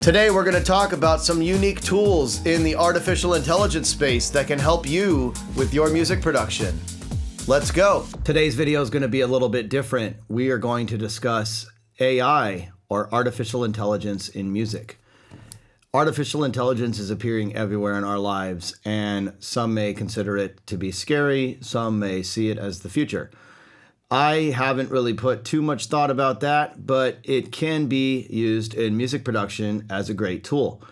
Today we're going to talk about some unique tools in the artificial intelligence space that can help you with your music production. Let's go. Today's video is going to be a little bit different. We are going to discuss AI, or artificial intelligence in music. Artificial intelligence is appearing everywhere in our lives, and some may consider it to be scary, some may see it as the future. I haven't really put too much thought about that, but it can be used in music production as a great tool.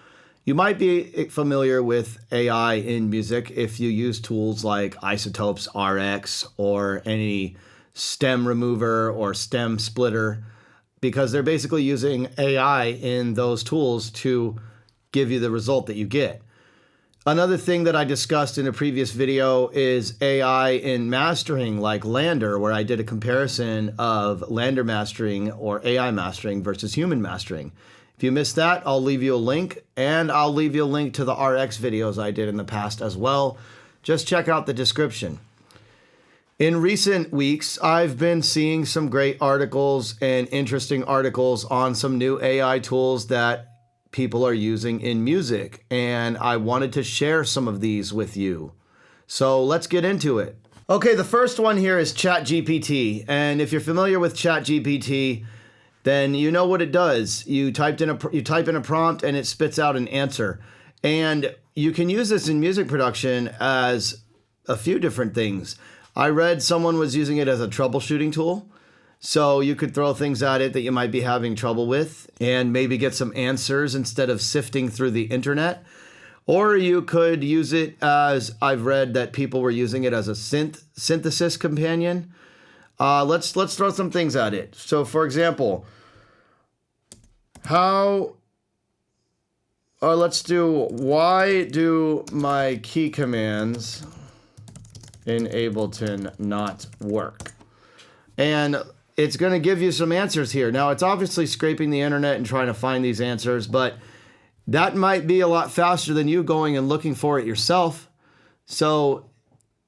You might be familiar with AI in music if you use tools like Izotope Rx or any stem remover or stem splitter, because they're basically using AI in those tools to give you the result that you get. Another thing that I discussed in a previous video is AI in mastering, like Lander, where I did a comparison of Lander mastering or AI mastering versus human mastering. If you missed that, I'll leave you a link, and I'll leave you a link to the RX videos I did in the past as well. Just check out the description. In recent weeks, I've been seeing some great articles and interesting articles on some new AI tools that people are using in music, and I wanted to share some of these with you. So let's get into it. Okay, the first one here is ChatGPT, and if you're familiar with ChatGPT, then you know what it does. You type in a prompt and it spits out an answer. And you can use this in music production as a few different things. I read someone was using it as a troubleshooting tool. So you could throw things at it that you might be having trouble with and maybe get some answers instead of sifting through the internet. Or you could use it as, I've read that people were using it as a synthesis companion. Let's throw some things at it. So for example, why do my key commands in Ableton not work? And it's going to give you some answers here. Now, it's obviously scraping the internet and trying to find these answers, but that might be a lot faster than you going and looking for it yourself. So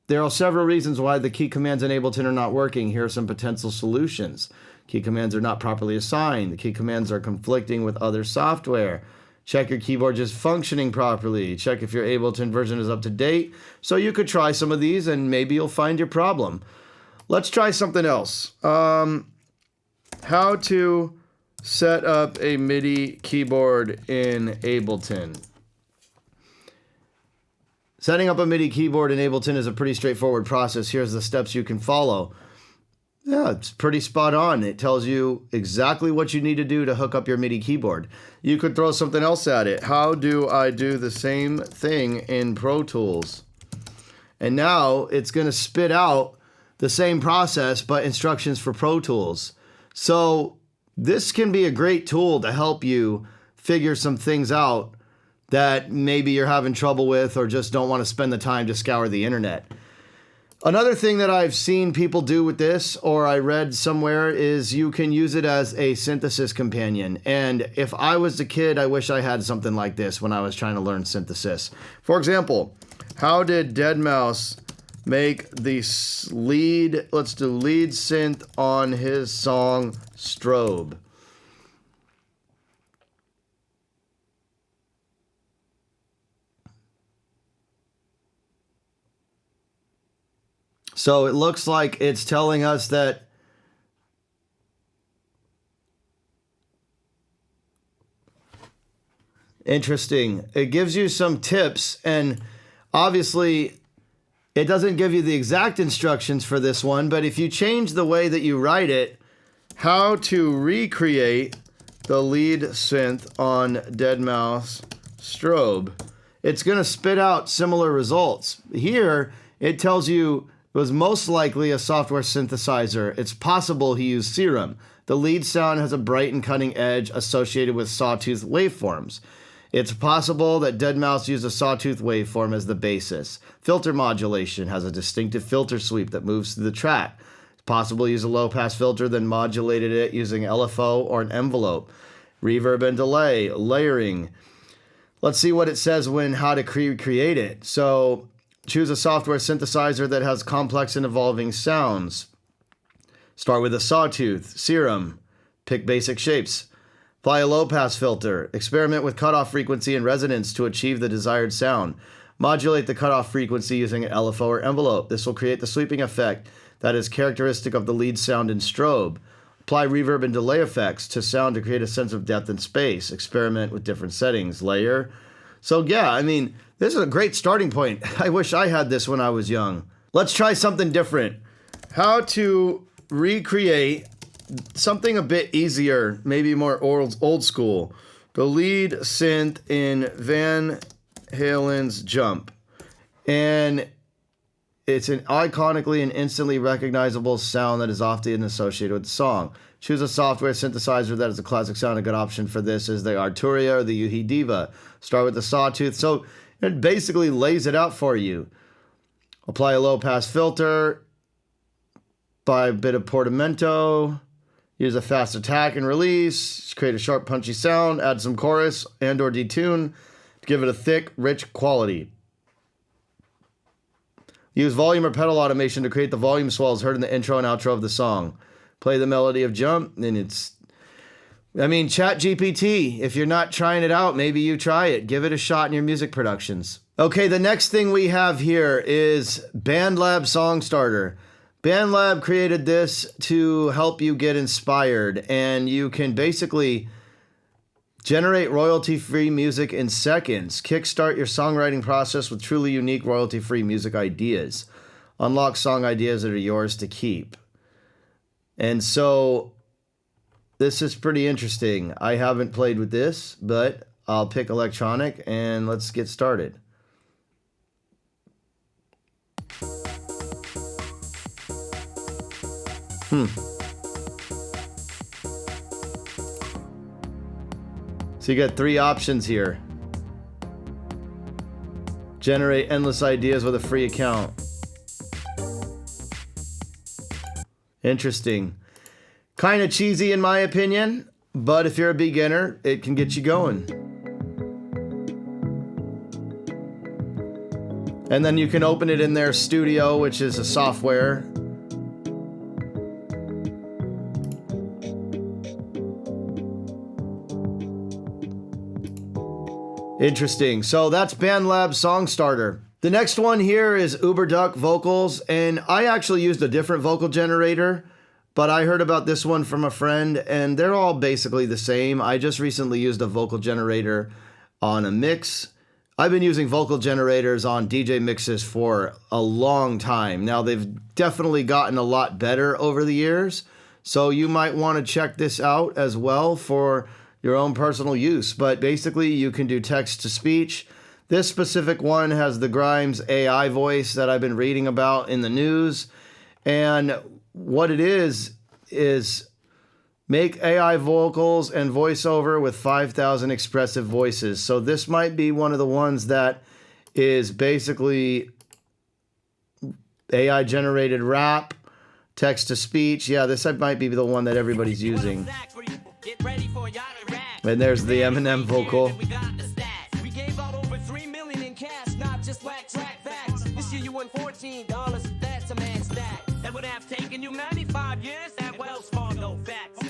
there are several reasons why the key commands in Ableton are not working. Here are some potential solutions. Key commands are not properly assigned. The key commands are conflicting with other software. Check your keyboard is functioning properly. Check if your Ableton version is up to date. So you could try some of these and maybe you'll find your problem. Let's try something else. How to set up a MIDI keyboard in Ableton. Setting up a MIDI keyboard in Ableton is a pretty straightforward process. Here's the steps you can follow. Yeah, it's pretty spot on. It tells you exactly what you need to do to hook up your MIDI keyboard. You could throw something else at it. How do I do the same thing in Pro Tools? And now it's going to spit out the same process, but instructions for Pro Tools. So this can be a great tool to help you figure some things out that maybe you're having trouble with or just don't want to spend the time to scour the internet. Another thing that I've seen people do with this, or I read somewhere, is you can use it as a synthesis companion. And if I was a kid, I wish I had something like this when I was trying to learn synthesis. For example, how did deadmau5 make the lead synth on his song Strobe? So it looks like it's telling us that interesting. It gives you some tips, and obviously it doesn't give you the exact instructions for this one, but if you change the way that you write it, how to recreate the lead synth on deadmau5 Strobe, it's going to spit out similar results. Here, it tells you it was most likely a software synthesizer. It's possible he used Serum. The lead sound has a bright and cutting edge associated with sawtooth waveforms. It's possible that deadmau5 used a sawtooth waveform as the basis. Filter modulation has a distinctive filter sweep that moves through the track. It's possible to use a low-pass filter, then modulated it using LFO or an envelope. Reverb and delay, layering. Let's see what it says when how to create it. So choose a software synthesizer that has complex and evolving sounds. Start with a sawtooth, Serum. Pick basic shapes. Apply a low-pass filter. Experiment with cutoff frequency and resonance to achieve the desired sound. Modulate the cutoff frequency using an LFO or envelope. This will create the sweeping effect that is characteristic of the lead sound in strobe. Apply reverb and delay effects to sound to create a sense of depth and space. Experiment with different settings. Layer. So yeah, I mean, this is a great starting point. I wish I had this when I was young. Let's try something different. How to recreate something a bit easier, maybe more old school. The lead synth in Van Halen's Jump. And it's an iconically and instantly recognizable sound that is often associated with the song. Choose a software synthesizer that is a classic sound. A good option for this is the Arturia or the Yuhi Diva. Start with the Sawtooth. So it basically lays it out for you. Apply a low-pass filter. Buy a bit of portamento. Use a fast attack and release. Create a sharp, punchy sound. Add some chorus and or detune to give it a thick, rich quality. Use volume or pedal automation to create the volume swells heard in the intro and outro of the song. Play the melody of Jump, and ChatGPT, if you're not trying it out, maybe you try it. Give it a shot in your music productions. Okay, the next thing we have here is BandLab Song Starter. BandLab created this to help you get inspired, and you can basically generate royalty-free music in seconds. Kickstart your songwriting process with truly unique royalty-free music ideas. Unlock song ideas that are yours to keep. And so this is pretty interesting. I haven't played with this, but I'll pick electronic and let's get started. So you got three options here. Generate endless ideas with a free account. Interesting. Kind of cheesy in my opinion, but if you're a beginner, it can get you going. And then you can open it in their studio, which is a software. Interesting. So that's BandLab Song Starter. The next one here is UberDuck Vocals, and I actually used a different vocal generator, but I heard about this one from a friend, and they're all basically the same. I just recently used a vocal generator on a mix. I've been using vocal generators on DJ mixes for a long time. Now, they've definitely gotten a lot better over the years, so you might want to check this out as well for your own personal use. But basically, you can do text-to-speech. This specific one has the Grimes AI voice that I've been reading about in the news. And what it is make AI vocals and voiceover with 5,000 expressive voices. So this might be one of the ones that is basically AI generated rap, text to speech. Yeah, this might be the one that everybody's using. And there's the Eminem vocal. We gave out over $3 million in cash, not just whack track facts. This year you won $14, that's a man's stack. That would have taken you 95 years at Wells Fargo facts.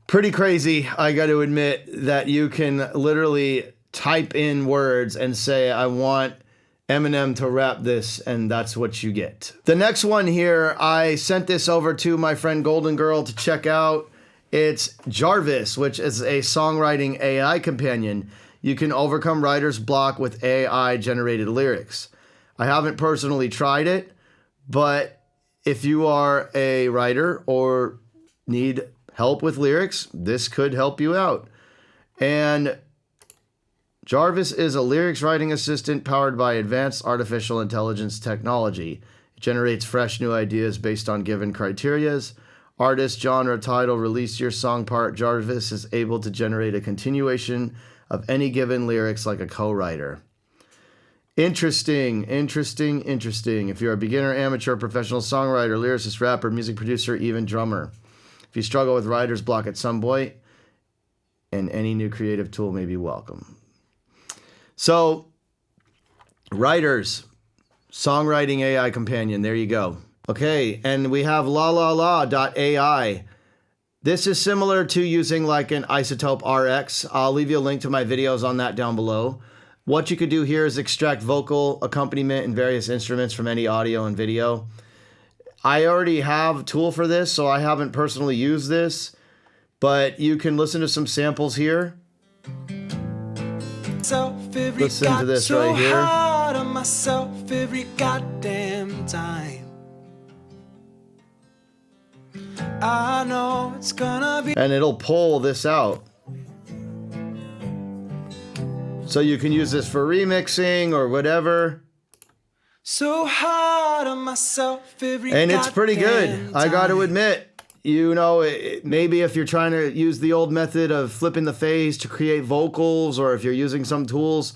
Pretty crazy, I got to admit, that you can literally type in words and say, I want Eminem to rap this, and that's what you get. The next one here, I sent this over to my friend Golden Girl to check out. It's Jarvis, which is a songwriting AI companion. You can overcome writer's block with AI-generated lyrics. I haven't personally tried it, but if you are a writer or need help with lyrics, this could help you out. And Jarvis is a lyrics writing assistant powered by advanced artificial intelligence technology. It generates fresh new ideas based on given criterias. Artist, genre, title, release year, song part. Jarvis is able to generate a continuation of any given lyrics like a co-writer. Interesting. If you're a beginner, amateur, professional songwriter, lyricist, rapper, music producer, even drummer. If you struggle with writer's block at some point, and any new creative tool may be welcome. So, writers, songwriting AI companion, there you go. Okay, and we have la.ai. This is similar to using like an Izotope Rx. I'll leave you a link to my videos on that down below. What you could do here is extract vocal accompaniment and various instruments from any audio and video. I already have a tool for this, so I haven't personally used this, but you can listen to some samples here. Listen to this right here. Every goddamn time. I know it's gonna be, and it'll pull this out. So you can use this for remixing or whatever. So hard on myself every And it's pretty good, goddamn I got to time. admit. You know, maybe if you're trying to use the old method of flipping the phase to create vocals, or if you're using some tools,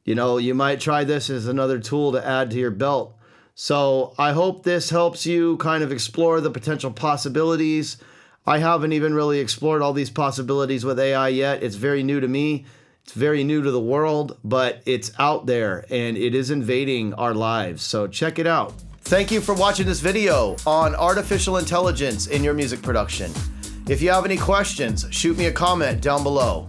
you know, you might try this as another tool to add to your belt. So I hope this helps you kind of explore the potential possibilities. I haven't even really explored all these possibilities with AI yet. It's very new to me. It's very new to the world, but it's out there and it is invading our lives. So check it out. Thank you for watching this video on artificial intelligence in your music production. If you have any questions, shoot me a comment down below.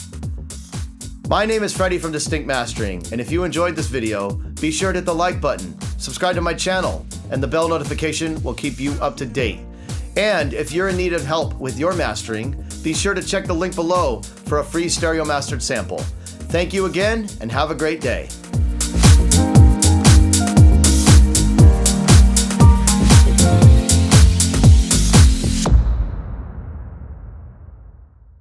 My name is Freddie from Distinct Mastering, and if you enjoyed this video, be sure to hit the like button, subscribe to my channel, and the bell notification will keep you up to date. And if you're in need of help with your mastering, be sure to check the link below for a free stereo mastered sample. Thank you again, and have a great day.